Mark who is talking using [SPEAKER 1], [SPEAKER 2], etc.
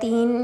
[SPEAKER 1] 3